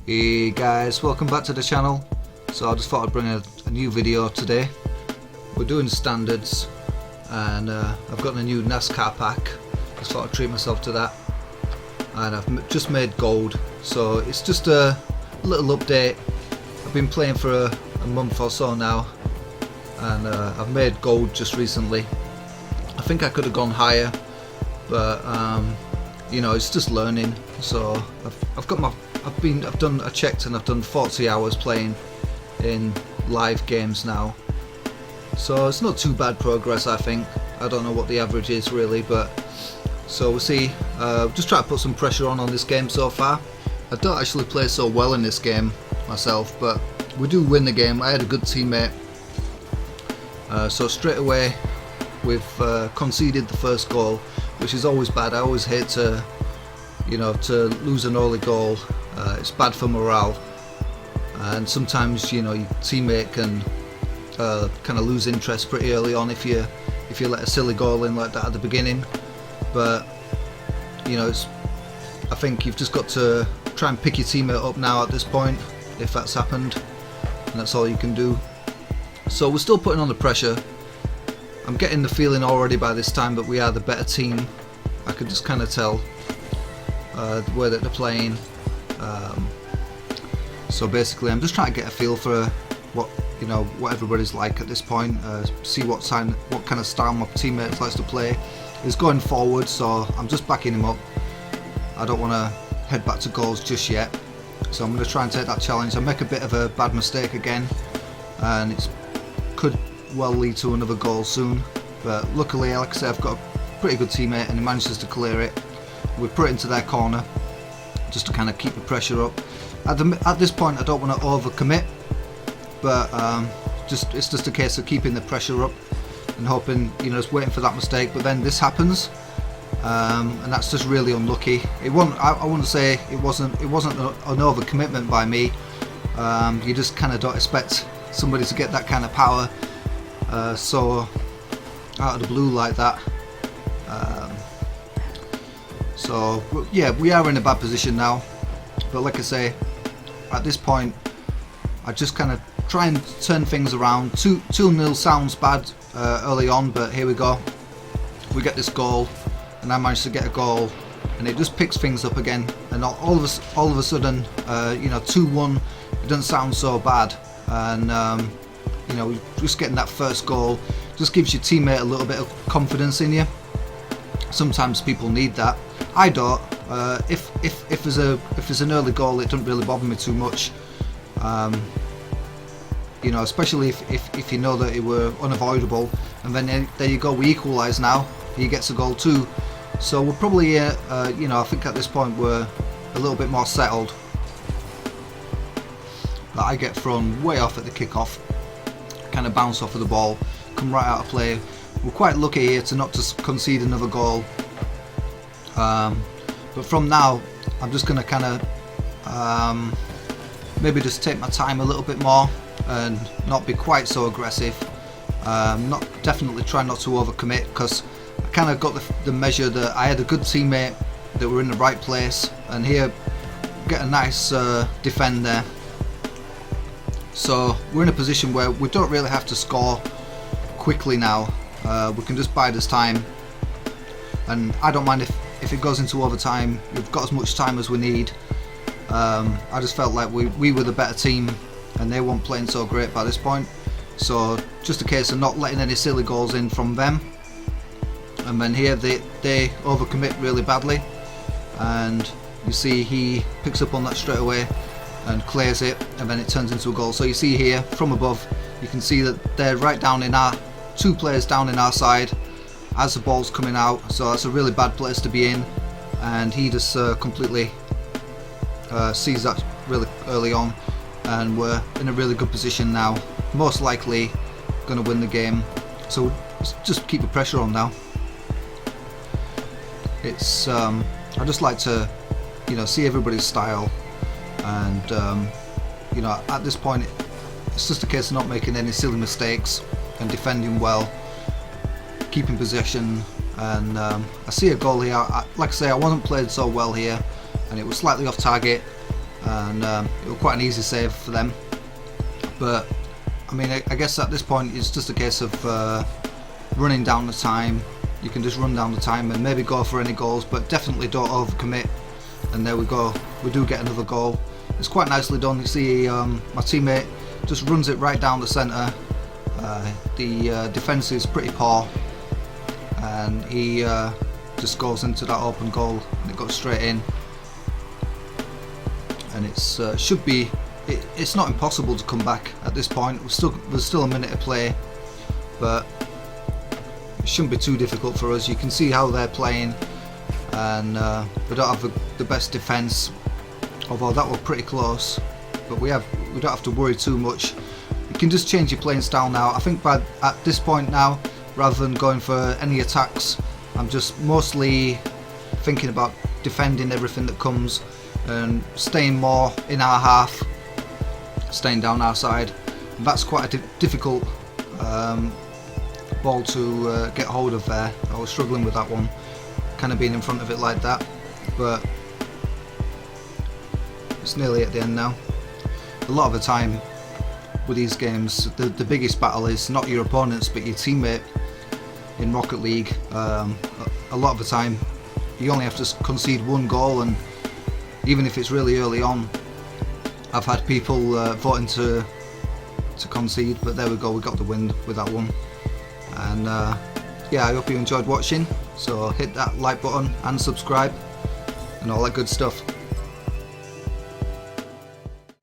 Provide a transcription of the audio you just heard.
Hey guys, welcome back to the channel. So I just thought I'd bring a new video today. We're doing standards and I've got a new NASCAR pack. Just thought I'd treat myself to that. And I've just made gold, so it's just a little update. I've been playing for a month or so now and I've made gold just recently. I think I could have gone higher, but you know, it's just learning. So I checked and I've done 40 hours playing in live games now. So it's not too bad progress, I think. I don't know what the average is really, but so we'll see. Just try to put some pressure on this game so far. I don't actually play so well in this game myself, but we do win the game. I had a good teammate. So straight away we've conceded the first goal, which is always bad. I always hate to, you know, to lose an early goal. It's bad for morale, and sometimes, you know, your teammate can kind of lose interest pretty early on if you let a silly goal in like that at the beginning. But you know, I think you've just got to try and pick your teammate up now at this point, if that's happened, and that's all you can do. So we're still putting on the pressure. I'm getting the feeling already by this time that we are the better team. I could just kind of tell the way that they're playing. So basically I'm just trying to get a feel for what everybody's like at this point, see what kind of style my teammates likes to play. He's going forward, so I'm just backing him up. I don't want to head back to goals just yet, so I'm going to try and take that challenge. I make a bit of a bad mistake again and it could well lead to another goal soon, but luckily, like I said, I've got a pretty good teammate and he manages to clear it. We put it into their corner just to kind of keep the pressure up. At this point I don't want to overcommit, but it's just a case of keeping the pressure up and hoping, you know, just waiting for that mistake. But then this happens, and that's just really unlucky. I wouldn't say it wasn't an overcommitment by me. You just kind of don't expect somebody to get that kind of power so out of the blue like that. So yeah, we are in a bad position now, but like I say, at this point I just kind of try and turn things around. 2-0 sounds bad early on, but here we go. We get this goal and I managed to get a goal and it just picks things up again, and all of a sudden, you know, 2-1, it doesn't sound so bad. And you know, just getting that first goal just gives your teammate a little bit of confidence in you. Sometimes people need that. I don't. If there's an early goal, it doesn't really bother me too much. You know, especially if you know that it were unavoidable, and then there you go, we equalise now. He gets a goal too. So we're probably, you know, I think at this point we're a little bit more settled. But I get thrown way off at the kickoff, kind of bounce off of the ball, come right out of play. We're quite lucky here to not to concede another goal. But from now, I'm just going to kind of maybe just take my time a little bit more and not be quite so aggressive. Definitely try not to overcommit, because I kind of got the measure that I had a good teammate, that we're in the right place, and here get a nice defend there. So we're in a position where we don't really have to score quickly now. We can just bide us time, and I don't mind if it goes into overtime. We've got as much time as we need. I just felt like we were the better team and they weren't playing so great by this point, so just a case of not letting any silly goals in from them. And then here they overcommit really badly, and you see he picks up on that straight away and clears it, and then it turns into a goal. So you see here from above, you can see that they're right down in our, 2 players down in our side as the ball's coming out, so that's a really bad place to be in, and he just completely sees that really early on, and we're in a really good position now, most likely going to win the game. So just keep the pressure on now. It's I just like to, you know, see everybody's style, and you know, at this point it's just a case of not making any silly mistakes and defending well, keeping possession. And I see a goal here. Like I say, I wasn't playing so well here, and it was slightly off target. and it was quite an easy save for them. But I mean, I guess at this point it's just a case of running down the time. You can just run down the time and maybe go for any goals, but definitely don't overcommit. And there we go, we do get another goal. It's quite nicely done. You see my teammate just runs it right down the centre. The defence is pretty poor, and he just goes into that open goal, and it goes straight in. And it's should be. It's not impossible to come back at this point. There's still a minute to play, but it shouldn't be too difficult for us. You can see how they're playing, and we don't have the best defence, although that was pretty close. But we don't have to worry too much. You can just change your playing style now. I think at this point now, rather than going for any attacks, I'm just mostly thinking about defending everything that comes and staying more in our half, staying down our side. And that's quite a difficult ball to get hold of there. I was struggling with that one, kind of being in front of it like that, but it's nearly at the end now. A lot of the time with these games, the biggest battle is not your opponents but your teammate. In Rocket League, a lot of the time you only have to concede one goal, and even if it's really early on, I've had people voting to concede, but there we go, we got the win with that one. And yeah, I hope you enjoyed watching, so hit that like button and subscribe and all that good stuff.